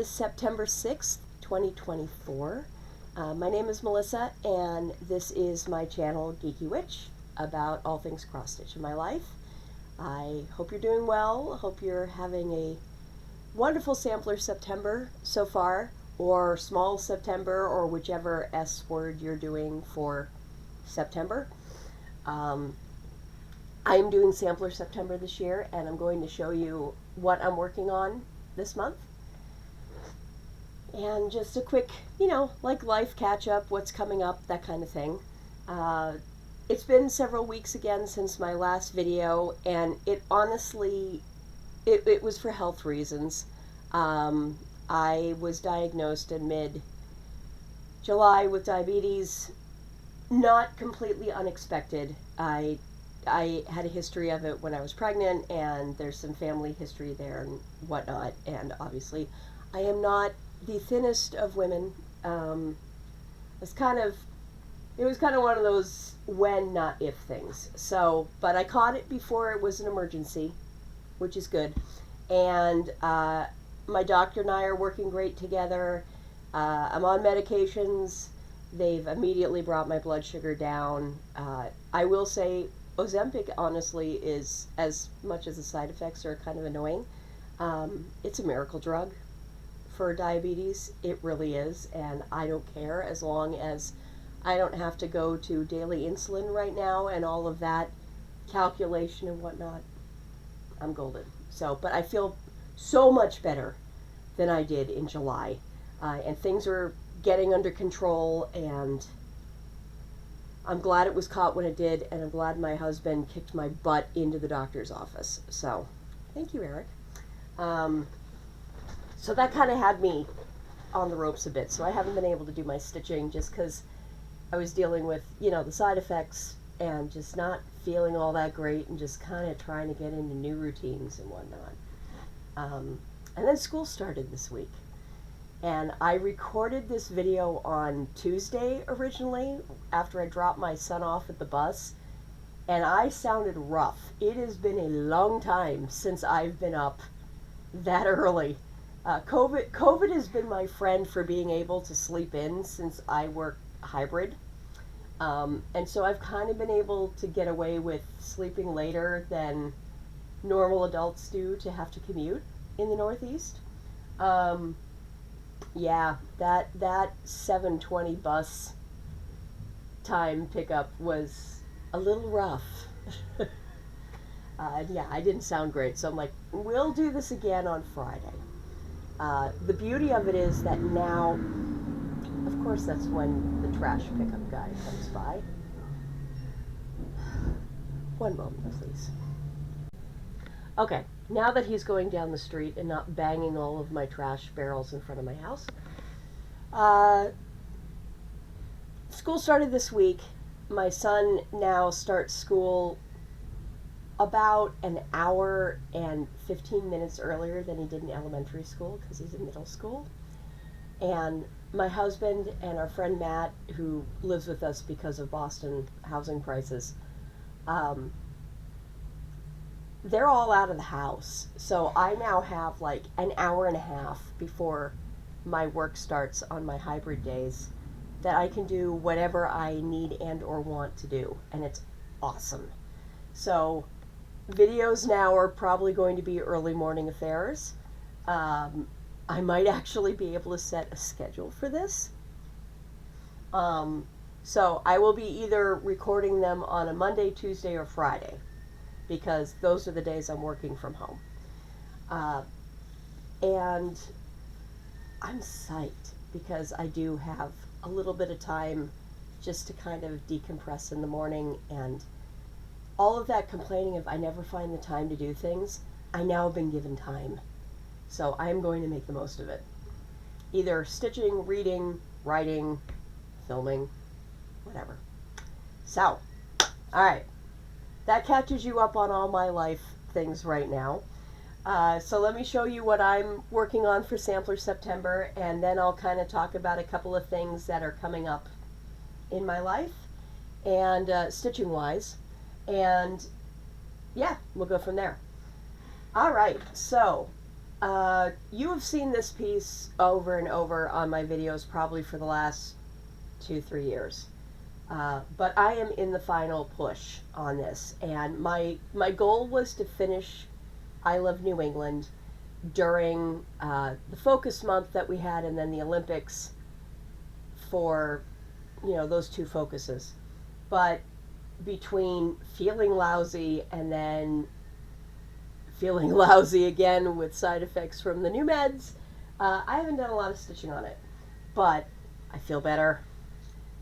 is September 6th, 2024. My name is Melissa, and this is my channel, Geeky Witch, about all things cross-stitch in my life. I hope you're doing well. Hope you're having a wonderful sampler September so far, or small September, or whichever S word you're doing for September. I'm doing sampler September this year, and I'm going to show you what I'm working on this month. And just a quick, like life catch up, what's coming up, that kind of thing. It's been several weeks again since my last video, and it honestly, it was for health reasons. I was diagnosed in mid-July with diabetes, not completely unexpected. I had a history of it when I was pregnant, and there's some family history there and whatnot, and obviously I am not the thinnest of women. It was kind of one of those when, not if things. So, but I caught it before it was an emergency, which is good. And my doctor and I are working great together. I'm on medications. They've immediately brought my blood sugar down. I will say Ozempic, honestly, is, as much as the side effects are kind of annoying, it's a miracle drug for diabetes. It really is, and I don't care as long as I don't have to go to daily insulin right now and all of that calculation and whatnot. I'm golden. So, but I feel so much better than I did in July, and things are getting under control, and I'm glad it was caught when it did, and I'm glad my husband kicked my butt into the doctor's office. So, thank you, Eric. So that kind of had me on the ropes a bit, so I haven't been able to do my stitching just because I was dealing with, the side effects and just not feeling all that great and just kind of trying to get into new routines and whatnot. And then school started this week. And I recorded this video on Tuesday originally, after I dropped my son off at the bus, and I sounded rough. It has been a long time since I've been up that early. COVID has been my friend for being able to sleep in since I work hybrid. And so I've kind of been able to get away with sleeping later than normal adults do to have to commute in the Northeast. Yeah, that 7:20 bus time pickup was a little rough. Yeah, I didn't sound great, so I'm like, we'll do this again on Friday. The beauty of it is that now, of course, that's when the trash pickup guy comes by. One moment, please. Okay, now that he's going down the street and not banging all of my trash barrels in front of my house, school started this week. My son now starts school about an hour and 15 minutes earlier than he did in elementary school because he's in middle school. And my husband and our friend Matt, who lives with us because of Boston housing prices, they're all out of the house. So I now have like an hour and a half before my work starts on my hybrid days that I can do whatever I need and or want to do. And it's awesome. So videos now are probably going to be early morning affairs. I might actually be able to set a schedule for this. So I will be either recording them on a Monday, Tuesday, or Friday, because those are the days I'm working from home. And I'm psyched because I do have a little bit of time just to kind of decompress in the morning, and all of that complaining of I never find the time to do things, I now have been given time. So I am going to make the most of it. Either stitching, reading, writing, filming, whatever. So, alright. That catches you up on all my life things right now. So let me show you what I'm working on for Sampler September, and then I'll kind of talk about a couple of things that are coming up in my life, and stitching wise. And yeah, we'll go from there. Alright, so You have seen this piece over and over on my videos probably for the last 2-3 years. But I am in the final push on this, and my goal was to finish I Love New England during the focus month that we had, and then the Olympics for, those two focuses. But between feeling lousy and then feeling lousy again with side effects from the new meds, I haven't done a lot of stitching on it. But I feel better,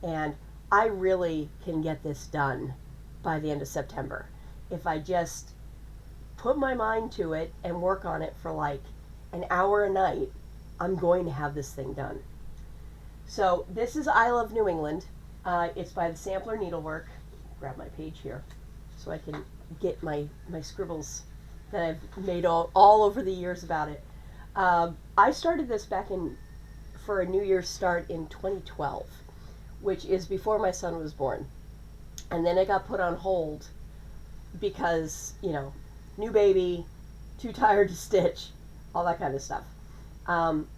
and I really can get this done by the end of September. If I just put my mind to it and work on it for like an hour a night, I'm going to have this thing done. So this is I Love New England. It's by the Sampler Needlework. Grab my page here so I can get my scribbles that I've made all over the years about it. I started this for a New Year's start in 2012, which is before my son was born. And then it got put on hold because, new baby, too tired to stitch, all that kind of stuff.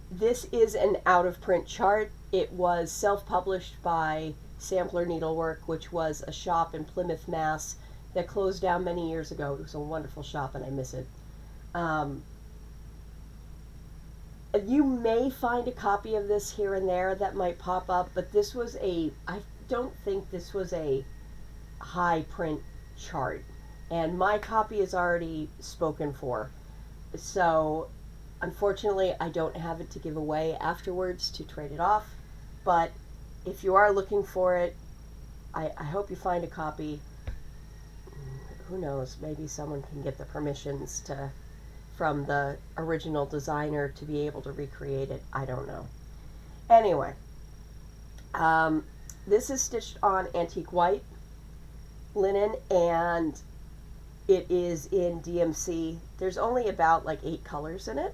This is an out-of-print chart. It was self-published by Sampler Needlework, which was a shop in Plymouth, Mass. that closed down many years ago. It was a wonderful shop, and I miss it. You may find a copy of this here and there that might pop up, but I don't think this was a high print chart. And my copy is already spoken for. So, unfortunately, I don't have it to give away afterwards to trade it off. But if you are looking for it, I hope you find a copy. Who knows, maybe someone can get the permissions from the original designer to be able to recreate it. I don't know. Anyway, this is stitched on antique white linen, and it is in DMC. There's only about like 8 colors in it.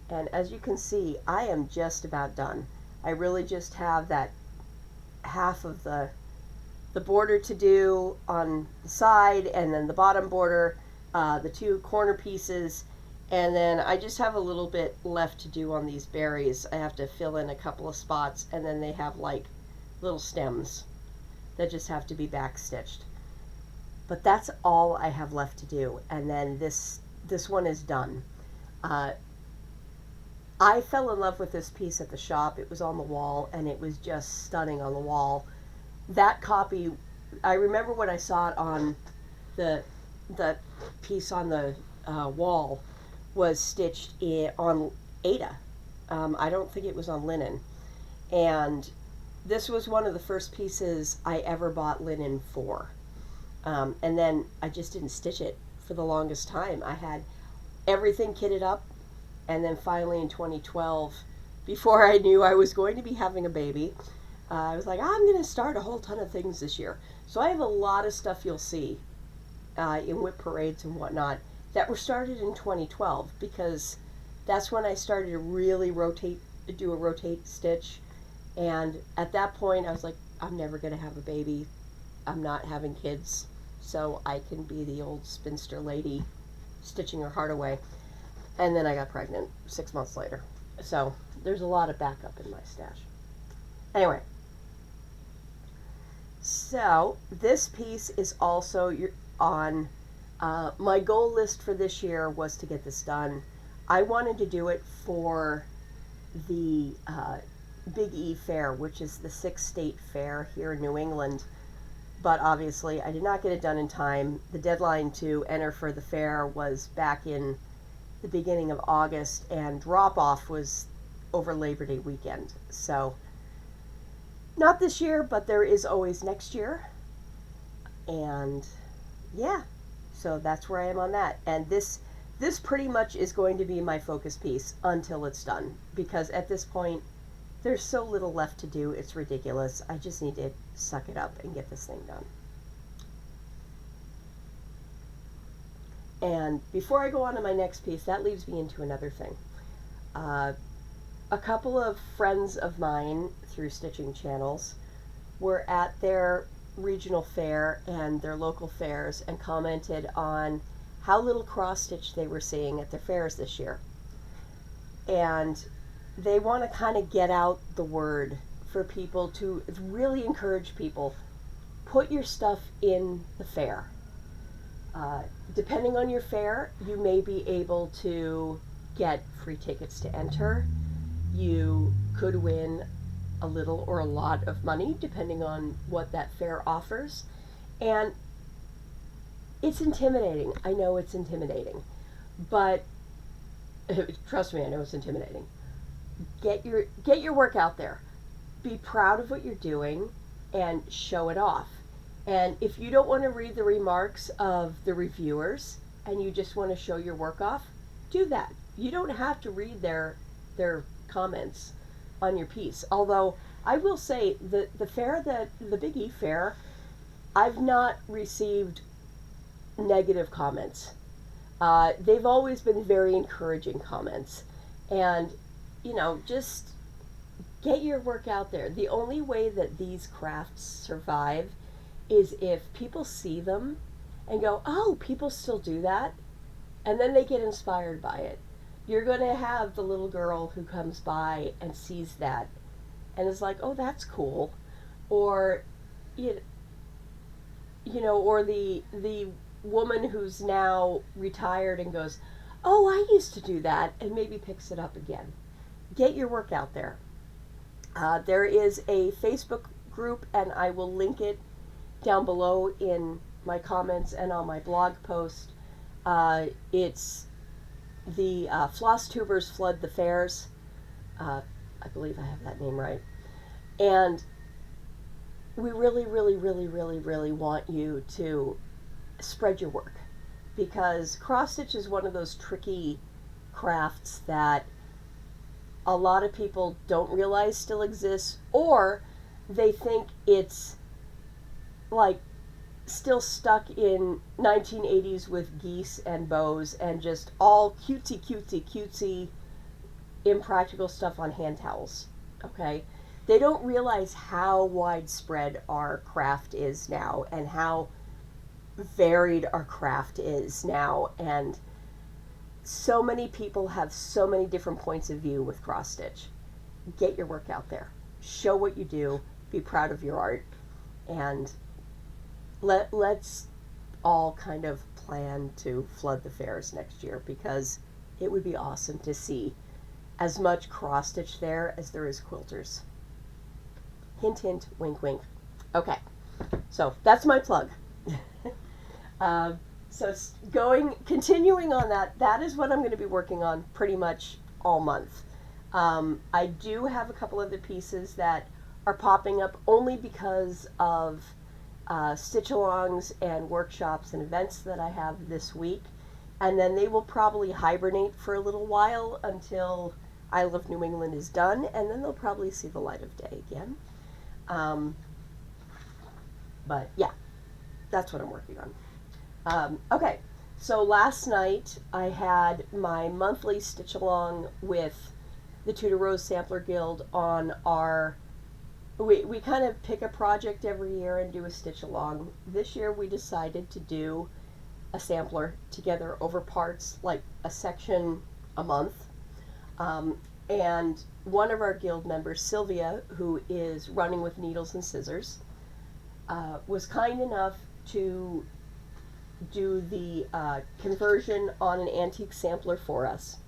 And as you can see, I am just about done. I really just have that half of the border to do on the side, and then the bottom border, the 2 corner pieces, and then I just have a little bit left to do on these berries. I have to fill in a couple of spots, and then they have like little stems that just have to be back stitched. But that's all I have left to do, and then this one is done. I fell in love with this piece at the shop. It was on the wall, and it was just stunning on the wall. That copy, I remember when I saw it on the piece on the wall was stitched on Aida. I don't think it was on linen. And this was one of the first pieces I ever bought linen for. And then I just didn't stitch it for the longest time. I had everything kitted up, and then finally in 2012, before I knew I was going to be having a baby, I was like, I'm going to start a whole ton of things this year. So I have a lot of stuff you'll see in whip parades and whatnot that were started in 2012, because that's when I started to really do a rotate stitch. And at that point I was like, I'm never going to have a baby. I'm not having kids, so I can be the old spinster lady stitching her heart away. And then I got pregnant 6 months later. So there's a lot of backup in my stash. Anyway, so this piece is also on my goal list for this year was to get this done. I wanted to do it for the Big E Fair, which is the 6th state fair here in New England. But obviously I did not get it done in time. The deadline to enter for the fair was back in the beginning of August, and drop-off was over Labor Day weekend. So not this year, but there is always next year. And yeah, so that's where I am on that. And this pretty much is going to be my focus piece until it's done, because at this point there's so little left to do, it's ridiculous. I just need to suck it up and get this thing done. And before I go on to my next piece, that leads me into another thing. A couple of friends of mine through stitching channels were at their regional fair and their local fairs and commented on how little cross stitch they were seeing at their fairs this year. And they want to kind of get out the word for people to really encourage people. Put your stuff in the fair. Depending on your fair, you may be able to get free tickets to enter. You could win a little or a lot of money, depending on what that fair offers. And it's intimidating. I know it's intimidating. But trust me, I know it's intimidating. Get your work out there. Be proud of what you're doing and show it off. And if you don't want to read the remarks of the reviewers and you just want to show your work off, do that. You don't have to read their comments on your piece. Although I will say the fair, the Big E fair, I've not received negative comments. They've always been very encouraging comments. And, just get your work out there. The only way that these crafts survive is if people see them and go, oh, people still do that, and then they get inspired by it. You're going to have the little girl who comes by and sees that and is like, oh, that's cool. Or, or the woman who's now retired and goes, oh, I used to do that, and maybe picks it up again. Get your work out there. There is a Facebook group, and I will link it down below in my comments and on my blog post. It's the FlossTubers Flood the Fairs. I believe I have that name right. And we really, really, really, really, really want you to spread your work, because cross stitch is one of those tricky crafts that a lot of people don't realize still exists, or they think it's like still stuck in 1980s with geese and bows and just all cutesy impractical stuff on hand towels. Okay, they don't realize how widespread our craft is now and how varied our craft is now, and so many people have so many different points of view with cross stitch. Get your work out there, show what you do, be proud of your art, and let's all kind of plan to flood the fairs next year, because it would be awesome to see as much cross stitch there as there is quilters. Hint, hint, wink, wink. Okay, so that's my plug. Continuing on that is what I'm going to be working on pretty much all month. I do have a couple other pieces that are popping up only because of stitch-alongs and workshops and events that I have this week, and then they will probably hibernate for a little while until Isle of New England is done, and then they'll probably see the light of day again. But yeah, that's what I'm working on. Okay, so last night I had my monthly stitch-along with the Tudor Rose Sampler Guild on our... We kind of pick a project every year and do a stitch-along. This year we decided to do a sampler together over parts, like a section a month. And one of our guild members, Sylvia, who is running with needles and scissors, was kind enough to do the conversion on an antique sampler for us.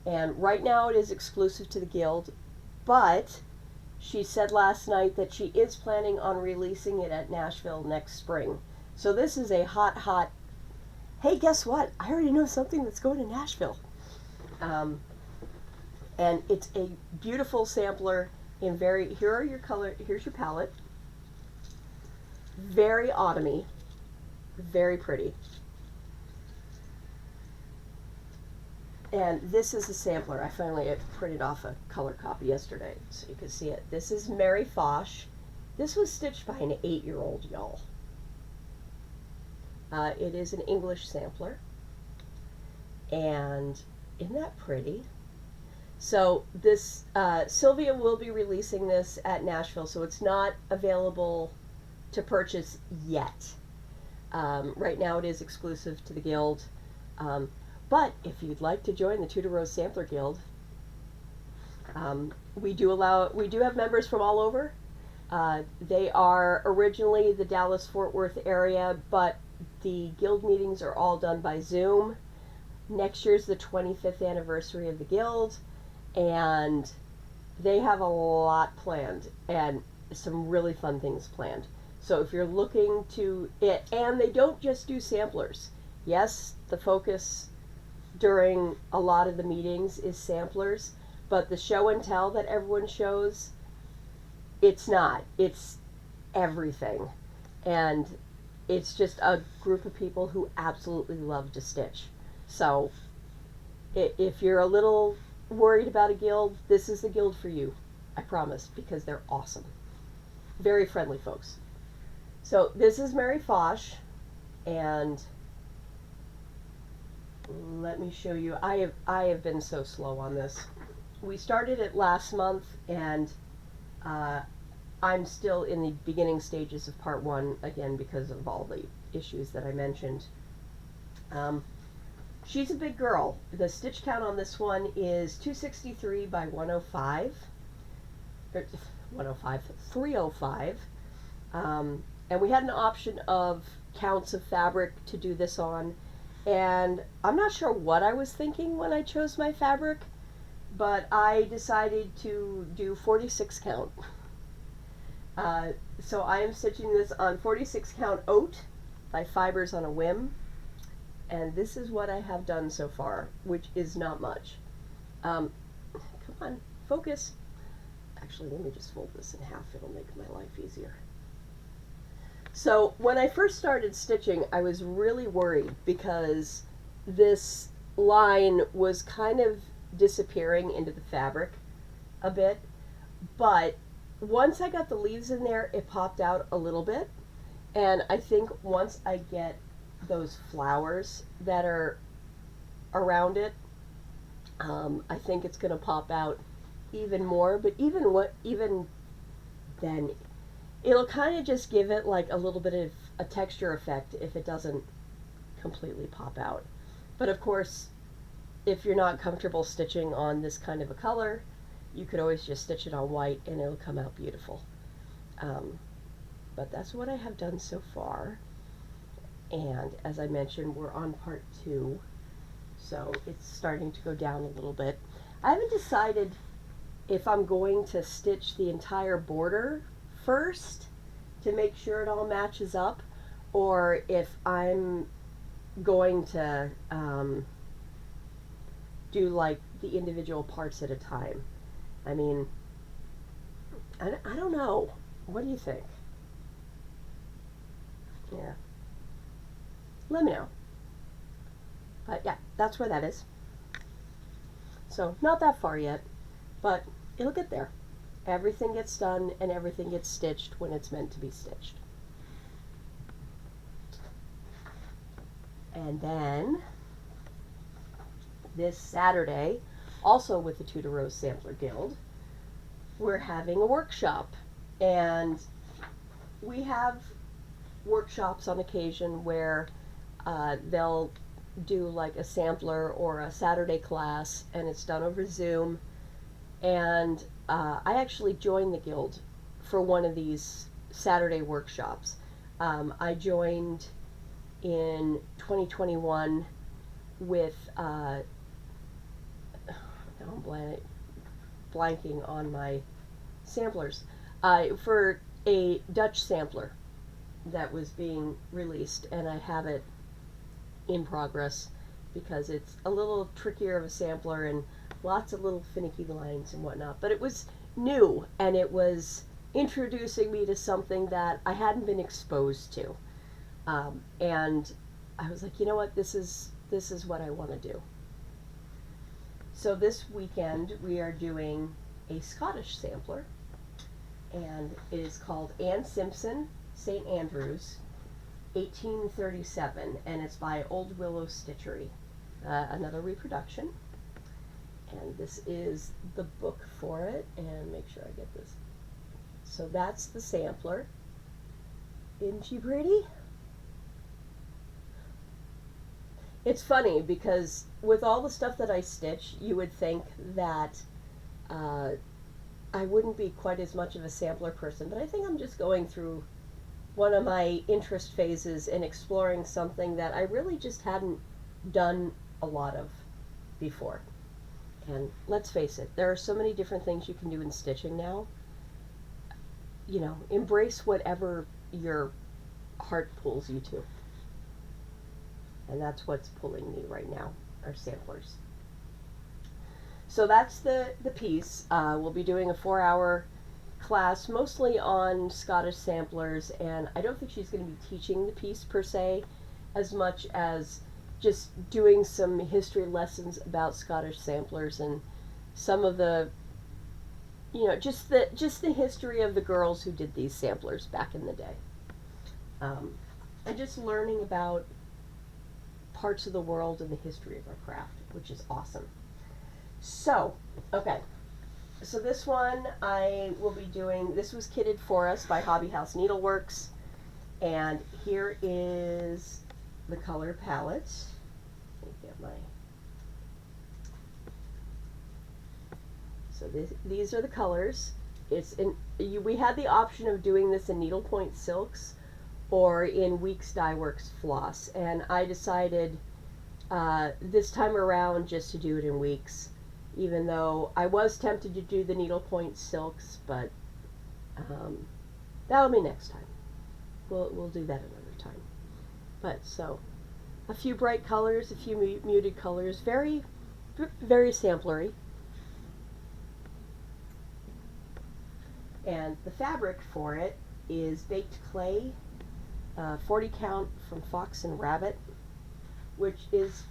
And right now it is exclusive to the guild, but she said last night that she is planning on releasing it at Nashville next spring. So this is a hot, hey, guess what? I already know something that's going to Nashville. And it's a beautiful sampler in here are your color, here's your palette. Very autumny, very pretty. And this is a sampler. I finally printed off a color copy yesterday so you can see it. This is Mary Foch. This was stitched by an 8-year-old, y'all. It is an English sampler. And isn't that pretty? So this, Sylvia will be releasing this at Nashville, so it's not available to purchase yet. Right now it is exclusive to the guild. But if you'd like to join the Tudor Rose Sampler Guild, we do have members from all over. They are originally the Dallas-Fort Worth area, but the guild meetings are all done by Zoom. Next year's the 25th anniversary of the guild, and they have a lot planned and some really fun things planned. So if you're looking to it, and they don't just do samplers. Yes, the focus during a lot of the meetings is samplers, but the show and tell that everyone shows, it's not. It's everything. And it's just a group of people who absolutely love to stitch. So if you're a little worried about a guild, this is the guild for you. I promise, because they're awesome. Very friendly folks. So this is Mary Foch, and let me show you. I have been so slow on this. We started it last month, and I'm still in the beginning stages of part 1, again, because of all the issues that I mentioned. She's a big girl. The stitch count on this one is 263 by 105. 305. And we had an option of counts of fabric to do this on. And I'm not sure what I was thinking when I chose my fabric, but I decided to do 46 count. So I am stitching this on 46 count oat by Fibers on a Whim. And this is what I have done so far, which is not much. Come on, focus. Actually, let me just fold this in half. It'll make my life easier. So when I first started stitching, I was really worried because this line was kind of disappearing into the fabric a bit. But once I got the leaves in there, it popped out a little bit. And I think once I get those flowers that are around it, I think it's going to pop out even more. But even then, it'll kind of just give it like a little bit of a texture effect if it doesn't completely pop out. But of course, if you're not comfortable stitching on this kind of a color, you could always just stitch it on white and it'll come out beautiful. But that's what I have done so far. And as I mentioned, we're on part 2, so it's starting to go down a little bit. I haven't decided if I'm going to stitch the entire border first to make sure it all matches up, or if I'm going to do like the individual parts at a time. I mean, I don't know. What do you think? Yeah. Let me know. But yeah, that's where that is. So not that far yet, but it'll get there. Everything gets done and everything gets stitched when it's meant to be stitched. And then this Saturday, also with the Tudor Rose Sampler Guild, we're having a workshop. And we have workshops on occasion where they'll do like a sampler or a Saturday class, and it's done over Zoom. And I actually joined the guild for one of these Saturday workshops. I joined in 2021 with, now I'm blanking on my samplers, for a Dutch sampler that was being released, and I have it in progress because it's a little trickier of a sampler and lots of little finicky lines and whatnot. But it was new, and it was introducing me to something that I hadn't been exposed to. And I was like, you know what, this is what I want to do. So this weekend we are doing a Scottish sampler, and it is called Anne Simpson, St. Andrews, 1837, and it's by Old Willow Stitchery, another reproduction. And this is the book for it, and make sure I get this. So that's the sampler. Isn't she pretty? It's funny because with all the stuff that I stitch, you would think that uh, I wouldn't be quite as much of a sampler person, but I think I'm just going through one of my interest phases in exploring something that I really just hadn't done a lot of before. And let's face it, there are so many different things you can do in stitching now. You know, embrace whatever your heart pulls you to. And that's what's pulling me right now, are samplers. So that's the piece. We'll be doing a 4-hour class, mostly on Scottish samplers, and I don't think she's going to be teaching the piece per se, as much as just doing some history lessons about Scottish samplers and some of the, you know, just the history of the girls who did these samplers back in the day, and just learning about parts of the world and the history of our craft, which is awesome. So, okay. So this one I will be doing, this was kitted for us by Hobby House Needleworks, and here is the color palette. Let me get my, so these are the colors. It's in, we had the option of doing this in needlepoint silks or in Weeks Dye Works floss, and I decided this time around just to do it in Weeks, even though I was tempted to do the needlepoint silks, but that'll be next time. We'll do that another time. But so, a few bright colors, a few muted colors, very samplery. And the fabric for it is baked clay, 40 count from Fox and Rabbit, which is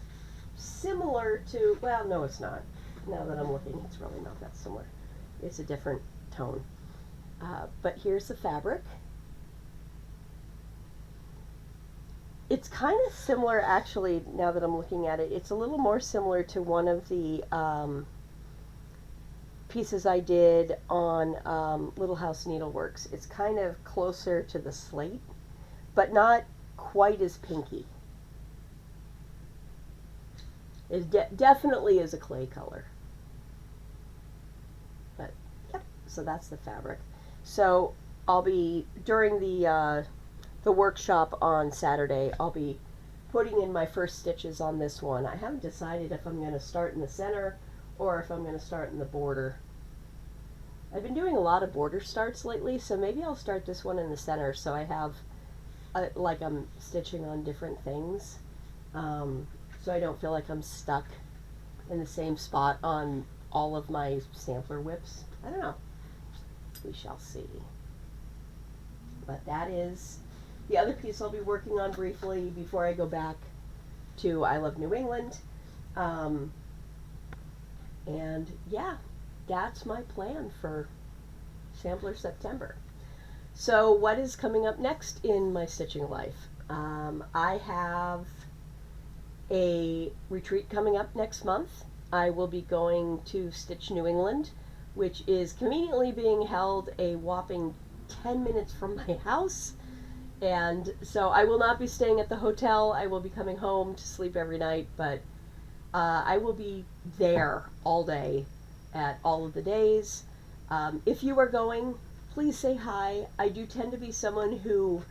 similar to, well, no, it's not. Now that I'm looking, it's really not that similar. It's a different tone. But here's the fabric. It's kind of similar, actually, now that I'm looking at it. It's a little more similar to one of the pieces I did on Little House Needleworks. It's kind of closer to the slate, but not quite as pinky. It definitely is a clay color. But, yep, so that's the fabric. So I'll be, during the workshop on Saturday, I'll be putting in my first stitches on this one. I haven't decided if I'm going to start in the center or if I'm going to start in the border. I've been doing a lot of border starts lately, so maybe I'll start this one in the center so I have, like I'm stitching on different things. So I don't feel like I'm stuck in the same spot on all of my sampler whips. I don't know. We shall see. But that is the other piece I'll be working on briefly before I go back to I Love New England. And yeah, that's my plan for Sampler September. So what is coming up next in my stitching life? I have a retreat coming up next month. I will be going to Stitch New England, which is conveniently being held a whopping 10 minutes from my house. And so I will not be staying at the hotel. I will be coming home to sleep every night, but I will be there all day at all of the days. If you are going, please say hi. I do tend to be someone who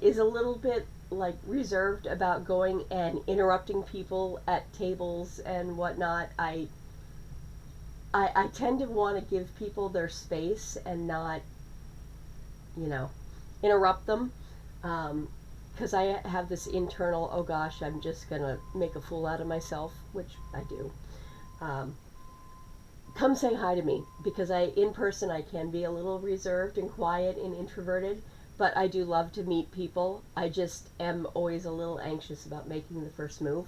is a little bit like reserved about going and interrupting people at tables and whatnot. I tend to want to give people their space and not, you know, interrupt them, because I have this internal, oh gosh, I'm just gonna make a fool out of myself, which I do. Come say hi to me, because in person I can be a little reserved and quiet and introverted, but I do love to meet people. I just am always a little anxious about making the first move.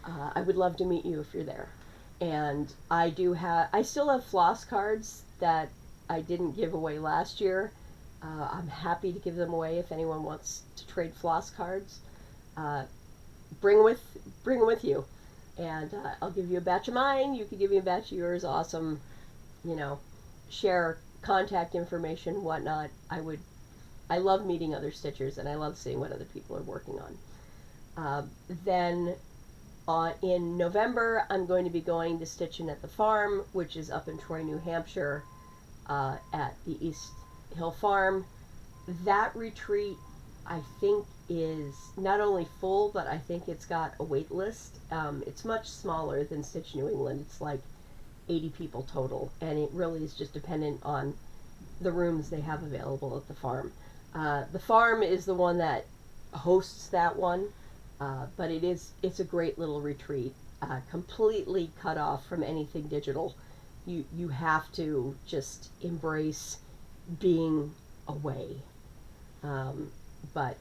I would love to meet you if you're there. And I still have floss cards that I didn't give away last year. I'm happy to give them away if anyone wants to trade floss cards. Bring with you, and I'll give you a batch of mine. You can give me a batch of yours. Awesome, you know, share contact information, whatnot. I love meeting other stitchers, and I love seeing what other people are working on. Then in November, I'm going to be going to Stitching at the Farm, which is up in Troy, New Hampshire, at the East Hill Farm. That retreat, I think, is not only full, but I think it's got a wait list. It's much smaller than Stitch New England. It's like 80 people total, and it really is just dependent on the rooms they have available at the farm. The farm is the one that hosts that one, but it's a great little retreat, completely cut off from anything digital. You have to just embrace being away. But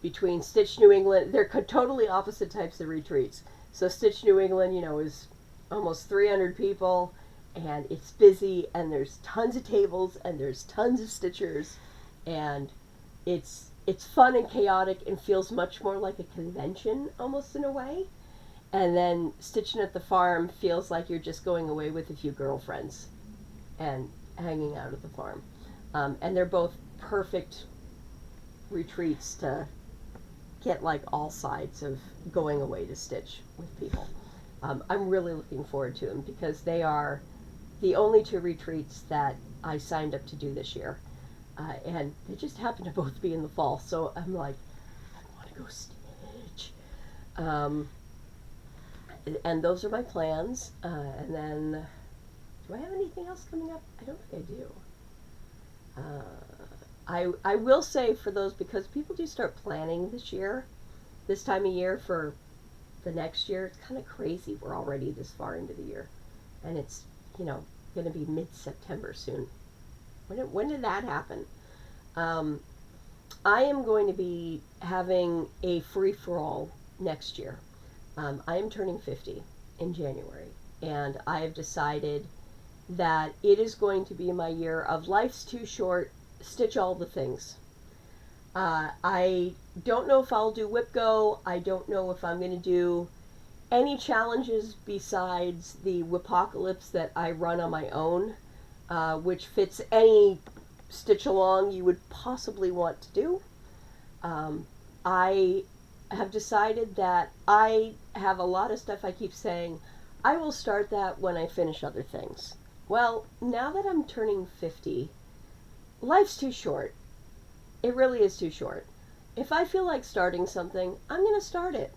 between Stitch New England, they're totally opposite types of retreats. So Stitch New England, is almost 300 people, and it's busy, and there's tons of tables, and there's tons of stitchers, and it's fun and chaotic and feels much more like a convention almost in a way. And then Stitching at the Farm feels like you're just going away with a few girlfriends and hanging out at the farm. And they're both perfect retreats to get like all sides of going away to stitch with people. I'm really looking forward to them because they are the only two retreats that I signed up to do this year. And they just happen to both be in the fall, so I'm like, I want to go stitch. And those are my plans. And then, do I have anything else coming up? I don't think I do. I will say for those, because people do start planning this time of year for the next year. It's kind of crazy. We're already this far into the year, and it's going to be mid-September soon. When did that happen? I am going to be having a free-for-all next year. I am turning 50 in January, and I have decided that it is going to be my year of life's too short, stitch all the things. I don't know if I'll do Whip Go. I don't know if I'm going to do any challenges besides the Whipocalypse that I run on my own, which fits any stitch along you would possibly want to do. I have decided that I have a lot of stuff I keep saying, I will start that when I finish other things. Well, now that I'm turning 50, life's too short. It really is too short. If I feel like starting something, I'm going to start it.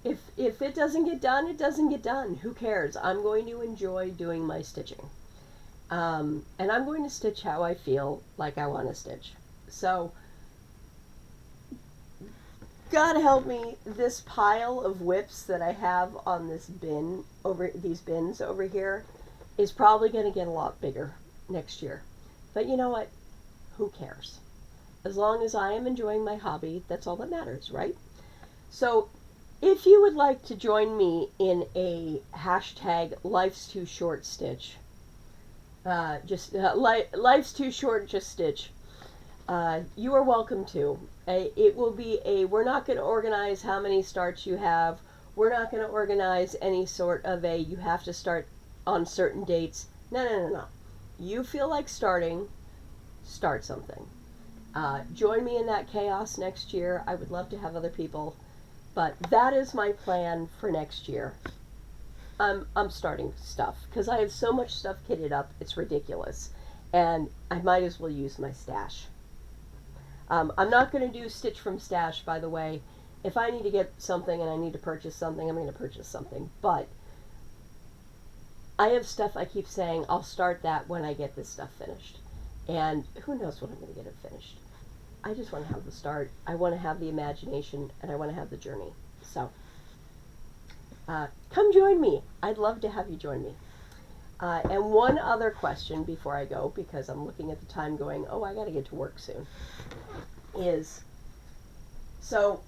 If it doesn't get done, it doesn't get done. Who cares? I'm going to enjoy doing my stitching. And I'm going to stitch how I feel like I want to stitch. So, God help me, this pile of whips that I have on these bins over here is probably going to get a lot bigger next year. But you know what? Who cares? As long as I am enjoying my hobby, that's all that matters, right? So, if you would like to join me in a hashtag life's too short stitch, life's too short just stitch, you are welcome to. It will be we're not going to organize how many starts you have. We're not going to organize any sort of you have to start on certain dates. No. You feel like starting, start something. Join me in that chaos next year. I would love to have other people. But that is my plan for next year. I'm starting stuff because I have so much stuff kitted up, it's ridiculous. And I might as well use my stash. I'm not going to do stitch from stash, by the way. If I need to get something and I need to purchase something, I'm going to purchase something. But I have stuff I keep saying, I'll start that when I get this stuff finished. And who knows when I'm going to get it finished. I just want to have the start. I want to have the imagination, and I want to have the journey. So, come join me. I'd love to have you join me. And one other question before I go, because I'm looking at the time going, oh, I got to get to work soon, is, so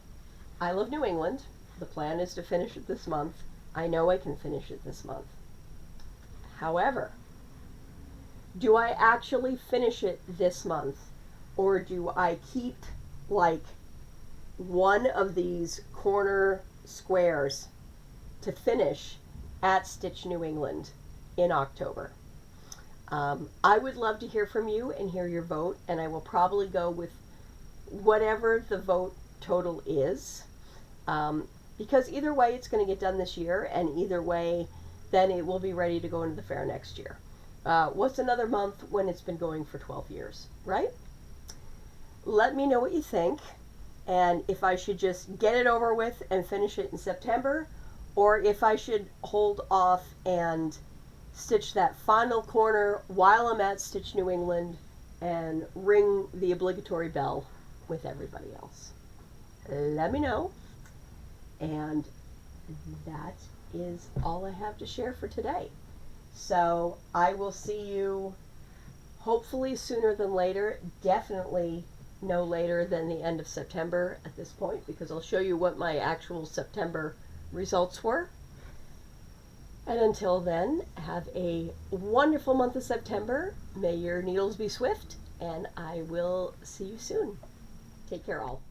I live New England. The plan is to finish it this month. I know I can finish it this month. However, do I actually finish it this month? Or do I keep like one of these corner squares to finish at Stitch New England in October? I would love to hear from you and hear your vote, and I will probably go with whatever the vote total is. Because either way it's going to get done this year, and either way then it will be ready to go into the fair next year. What's another month when it's been going for 12 years, right? Let me know what you think, and if I should just get it over with and finish it in September, or if I should hold off and stitch that final corner while I'm at Stitch New England and ring the obligatory bell with everybody else. Let me know. And that is all I have to share for today. So I will see you hopefully sooner than later, definitely no later than the end of September at this point, because I'll show you what my actual September results were. And until then, have a wonderful month of September. May your needles be swift, and I will see you soon. Take care all.